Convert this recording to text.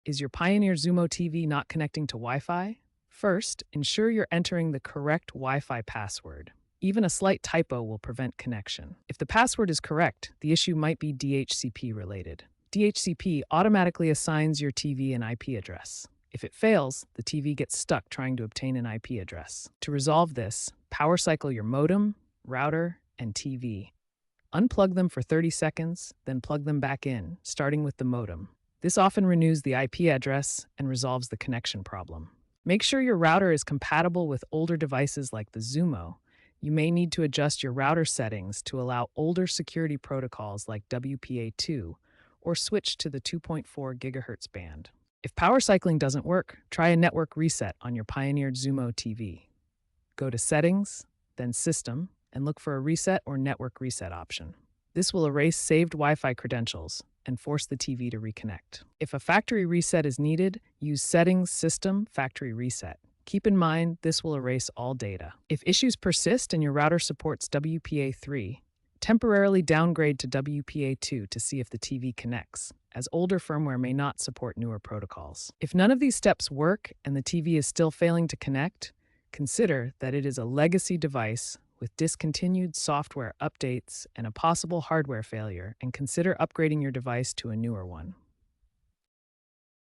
Is your Pioneer Xumo TV not connecting to Wi-Fi? First, ensure you're entering the correct Wi-Fi password. Even a slight typo will prevent connection. If the password is correct, the issue might be DHCP related. DHCP automatically assigns your TV an IP address. If it fails, the TV gets stuck trying to obtain an IP address. To resolve this, power cycle your modem, router, and TV. Unplug them for 30 seconds, then plug them back in, starting with the modem. This often renews the IP address and resolves the connection problem. Make sure your router is compatible with older devices like the Xumo. You may need to adjust your router settings to allow older security protocols like WPA2 or switch to the 2.4 GHz band. If power cycling doesn't work, try a network reset on your Pioneer Xumo TV. Go to Settings, then System, and look for a Reset or Network Reset option. This will erase saved Wi-Fi credentials and force the TV to reconnect. If a factory reset is needed, use Settings, System, Factory Reset. Keep in mind, this will erase all data. If issues persist and your router supports WPA3, temporarily downgrade to WPA2 to see if the TV connects, as older firmware may not support newer protocols. If none of these steps work and the TV is still failing to connect, consider that it is a legacy device with discontinued software updates and a possible hardware failure, and consider upgrading your device to a newer one.